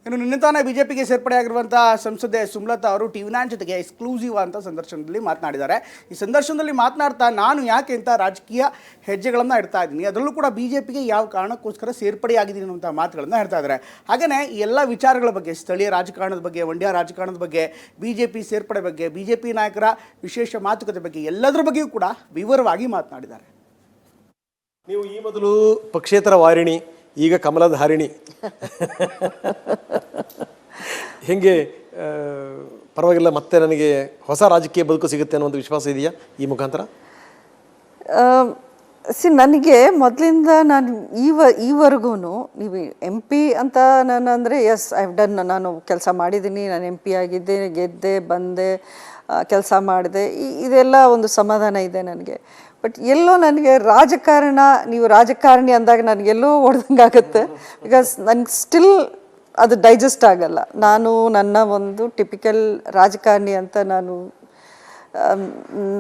ಇನ್ನು ನಿನ್ನೆ ತಾನೇ ಬಿಜೆಪಿಗೆ ಸೇರ್ಪಡೆಯಾಗಿರುವಂಥ ಸಂಸದೆ ಸುಮಲತಾ ಅವರು ಟಿವಿ9 ಜೊತೆಗೆ ಎಕ್ಸ್ಕ್ಲೂಸಿವ್ ಅಂತ ಸಂದರ್ಶನದಲ್ಲಿ ಮಾತನಾಡಿದ್ದಾರೆ. ಈ ಸಂದರ್ಶನದಲ್ಲಿ ಮಾತನಾಡ್ತಾ ನಾನು ಯಾಕೆ ಅಂತ ರಾಜಕೀಯ ಹೆಜ್ಜೆಗಳನ್ನು ಇಡ್ತಾ ಇದ್ದೀನಿ, ಅದರಲ್ಲೂ ಕೂಡ ಬಿಜೆಪಿಗೆ ಯಾವ ಕಾರಣಕ್ಕೋಸ್ಕರ ಸೇರ್ಪಡೆಯಾಗಿದ್ದೀನಿ ಅನ್ನುವಂಥ ಮಾತುಗಳನ್ನು ಹೇಳ್ತಾ ಇದ್ದಾರೆ. ಹಾಗೆಯೇ ಈ ಎಲ್ಲ ವಿಚಾರಗಳ ಬಗ್ಗೆ, ಸ್ಥಳೀಯ ರಾಜಕಾರಣದ ಬಗ್ಗೆ, ಮಂಡ್ಯ ರಾಜಕಾರಣದ ಬಗ್ಗೆ, ಬಿಜೆಪಿ ಸೇರ್ಪಡೆ ಬಗ್ಗೆ, ಬಿಜೆಪಿ ನಾಯಕರ ವಿಶೇಷ ಮಾತುಕತೆ ಬಗ್ಗೆ ಎಲ್ಲದರ ಬಗ್ಗೆಯೂ ಕೂಡ ವಿವರವಾಗಿ ಮಾತನಾಡಿದ್ದಾರೆ. ನೀವು ಈ ಮೊದಲು ಪಕ್ಷೇತರ ವಾರಿಣಿ, ಈಗ ಕಮಲದ ಹಾರಿಣಿ, ಹೆಂಗೆ ಪರವಾಗಿಲ್ಲ, ಮತ್ತೆ ನನಗೆ ಹೊಸ ರಾಜಕೀಯ ಬದುಕು ಸಿಗುತ್ತೆ ಅನ್ನೋ ಒಂದು ವಿಶ್ವಾಸ ಇದೆಯಾ ಈ ಮುಖಾಂತರ? ನನಗೆ ಮೊದಲಿಂದ ನಾನು ಈವರೆಗೂ ನೀವು MP ಅಂತ ನಾನು ಅಂದರೆ ಎಸ್ ಐ ಹ್ಯಾವ್ ಡನ್, ನಾನು ಕೆಲಸ ಮಾಡಿದ್ದೀನಿ, ನಾನು MP ಆಗಿದ್ದೆ, ಗೆದ್ದೆ, ಬಂದೆ, ಕೆಲಸ ಮಾಡಿದೆ, ಇದೆಲ್ಲ ಒಂದು ಸಮಾಧಾನ ಇದೆ ನನಗೆ. ಬಟ್ ಎಲ್ಲೋ ನನಗೆ ರಾಜಕಾರಣ, ನೀವು ರಾಜಕಾರಣಿ ಅಂದಾಗ ನನಗೆಲ್ಲೋ ಹೊಡೆದಂಗೆ ಆಗುತ್ತೆ. ಬಿಕಾಸ್ ನನಗೆ ಸ್ಟಿಲ್ ಅದು ಡೈಜೆಸ್ಟ್ ಆಗಲ್ಲ. ನಾನು ನನ್ನ ಒಂದು ಟಿಪಿಕಲ್ ರಾಜಕಾರಣಿ ಅಂತ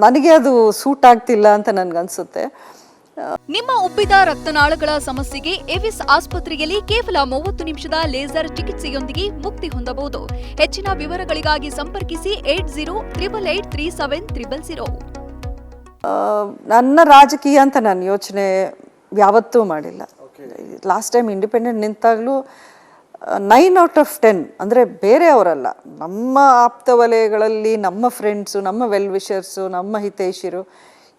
ನನಗೆ ಅದು ಸೂಟ್ ಆಗ್ತಿಲ್ಲ ಅಂತ ನನಗನ್ಸುತ್ತೆ. ನಿಮ್ಮ ಉಬ್ಬಿದ ರಕ್ತನಾಳಗಳ ಸಮಸ್ಯೆಗೆ ಎವಿಸ್ ಆಸ್ಪತ್ರೆಯಲ್ಲಿ ಕೇವಲ 30 ನಿಮಿಷದ ಲೇಸರ್ ಚಿಕಿತ್ಸೆಯೊಂದಿಗೆ ಮುಕ್ತಿ ಹೊಂದಬಹುದು. ಹೆಚ್ಚಿನ ವಿವರಗಳಿಗಾಗಿ ಸಂಪರ್ಕಿಸಿ 8088837000. ನನ್ನ ರಾಜಕೀಯ ಅಂತ ನಾನು ಯೋಚನೆ ಯಾವತ್ತೂ ಮಾಡಿಲ್ಲ. ಲಾಸ್ಟ್ ಟೈಮ್ ಇಂಡಿಪೆಂಡೆಂಟ್ ನಿಂತಾಗಲೂ 9 out of 10 ಅಂದರೆ ಬೇರೆಯವರಲ್ಲ, ನಮ್ಮ ಆಪ್ತ ವಲಯಗಳಲ್ಲಿ ನಮ್ಮ ಫ್ರೆಂಡ್ಸು, ನಮ್ಮ ವೆಲ್ ವಿಷರ್ಸು, ನಮ್ಮ ಹಿತೈಷಿರು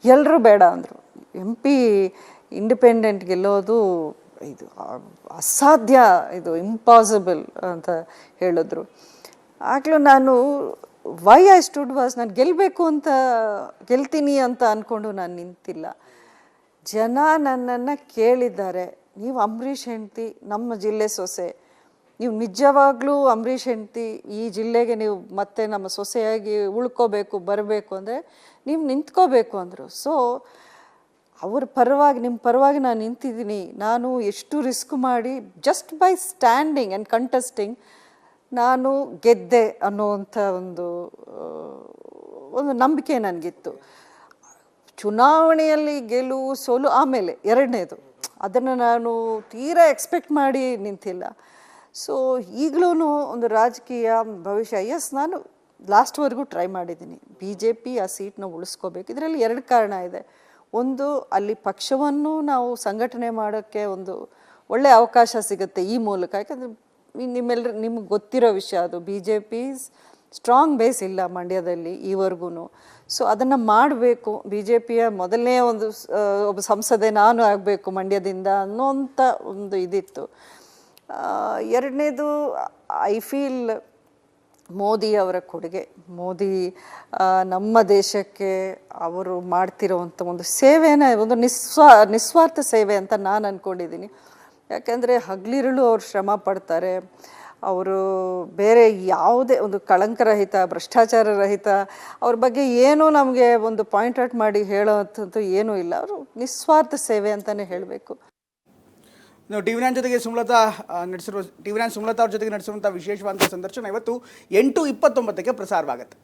ಎಲ್ಲರೂ ಬೇಡ ಅಂದರು. MP ಇಂಡಿಪೆಂಡೆಂಟ್ ಗೆಲ್ಲೋದು ಇದು ಅಸಾಧ್ಯ, ಇದು ಇಂಪಾಸಿಬಲ್ ಅಂತ ಹೇಳಿದ್ರು. ಆಗಲೂ ನಾನು ವೈ ಐ ಸ್ಟುಡ್ ವಾಸ್, ನಾನು ಗೆಲ್ತೀನಿ ಅಂತ ಅಂದ್ಕೊಂಡು ನಾನು ನಿಂತಿಲ್ಲ. ಜನ ನನ್ನನ್ನು ಕೇಳಿದ್ದಾರೆ, ನೀವು ಅಂಬರೀಷ್ ಹೆಂಡ್ತಿ, ನಮ್ಮ ಜಿಲ್ಲೆ ಸೊಸೆ, ನೀವು ನಿಜವಾಗ್ಲೂ ಅಂಬರೀಷ್ ಹೆಂಡ್ತಿ, ಈ ಜಿಲ್ಲೆಗೆ ನೀವು ಮತ್ತೆ ನಮ್ಮ ಸೊಸೆಯಾಗಿ ಉಳ್ಕೋಬೇಕು, ಬರಬೇಕು ಅಂದರೆ ನೀವು ನಿಂತ್ಕೋಬೇಕು ಅಂದರು. ಸೊ ಅವ್ರ ಪರವಾಗಿ, ನಿಮ್ಮ ಪರವಾಗಿ ನಾನು ನಿಂತಿದ್ದೀನಿ. ನಾನು ಎಷ್ಟು ರಿಸ್ಕ್ ಮಾಡಿ just by standing and contesting ನಾನು ಗೆದ್ದೆ ಅನ್ನೋವಂಥ ಒಂದು ನಂಬಿಕೆ ನನಗಿತ್ತು. ಚುನಾವಣೆಯಲ್ಲಿ ಗೆಲುವು ಸೋಲು ಆಮೇಲೆ ಎರಡನೇದು, ಅದನ್ನು ನಾನು ತೀರಾ ಎಕ್ಸ್ಪೆಕ್ಟ್ ಮಾಡಿ ನಿಂತಿಲ್ಲ. ಸೊ ಈಗಲೂ ಒಂದು ರಾಜಕೀಯ ಭವಿಷ್ಯ, ಎಸ್ ನಾನು ಲಾಸ್ಟ್ವರೆಗೂ ಟ್ರೈ ಮಾಡಿದ್ದೀನಿ. BJP ಆ ಸೀಟ್ನ ಉಳಿಸ್ಕೋಬೇಕು. ಇದರಲ್ಲಿ 2 ಕಾರಣ ಇದೆ. ಒಂದು, ಅಲ್ಲಿ ಪಕ್ಷವನ್ನು ನಾವು ಸಂಘಟನೆ ಮಾಡೋಕ್ಕೆ ಒಂದು ಒಳ್ಳೆಯ ಅವಕಾಶ ಸಿಗುತ್ತೆ ಈ ಮೂಲಕ. ಯಾಕಂದರೆ ನಿಮಗೆ ಗೊತ್ತಿರೋ ವಿಷಯ, ಅದು BJP ಸ್ಟ್ರಾಂಗ್ ಬೇಸ್ ಇಲ್ಲ ಮಂಡ್ಯದಲ್ಲಿ ಈವರೆಗೂ. ಸೊ ಅದನ್ನು ಮಾಡಬೇಕು. BJPಯ ಮೊದಲನೇ ಒಬ್ಬ ಸಂಸದೆ ನಾನು ಆಗಬೇಕು ಮಂಡ್ಯದಿಂದ ಅನ್ನೋಂಥ ಒಂದು ಇದಿತ್ತು. ಎರಡನೇದು, ಐ ಫೀಲ್ ಮೋದಿ ಅವರ ಕೊಡುಗೆ, ಮೋದಿ ನಮ್ಮ ದೇಶಕ್ಕೆ ಅವರು ಮಾಡ್ತಿರೋವಂಥ ಒಂದು ಸೇವೆನ ಒಂದು ನಿಸ್ವಾರ್ಥ ಸೇವೆ ಅಂತ ನಾನು ಅಂದ್ಕೊಂಡಿದ್ದೀನಿ. ಯಾಕೆಂದರೆ ಹಗಲಿರುಳು ಅವ್ರು ಶ್ರಮ ಪಡ್ತಾರೆ. ಅವರು ಬೇರೆ ಯಾವುದೇ ಒಂದು ಕಳಂಕರಹಿತ, ಭ್ರಷ್ಟಾಚಾರ ರಹಿತ, ಅವ್ರ ಬಗ್ಗೆ ಏನೂ ನಮಗೆ ಒಂದು ಪಾಯಿಂಟ್ ಔಟ್ ಮಾಡಿ ಹೇಳೋವಂಥದ್ದು ಏನೂ ಇಲ್ಲ. ಅವರು ನಿಸ್ವಾರ್ಥ ಸೇವೆ ಅಂತಲೇ ಹೇಳಬೇಕು. ನಾವು ಟಿವಿ9 ಜೊತೆಗೆ ಸುಮಲತಾ ನಡೆಸಿರುವ ಟಿವಿ9 ಸುಮಲತಾ ಅವ್ರ ಜೊತೆಗೆ ನಡೆಸಿರುವಂಥ ವಿಶೇಷವಾದ ಸಂದರ್ಶನ ಇವತ್ತು 8:29ಕ್ಕೆ ಪ್ರಸಾರವಾಗುತ್ತೆ.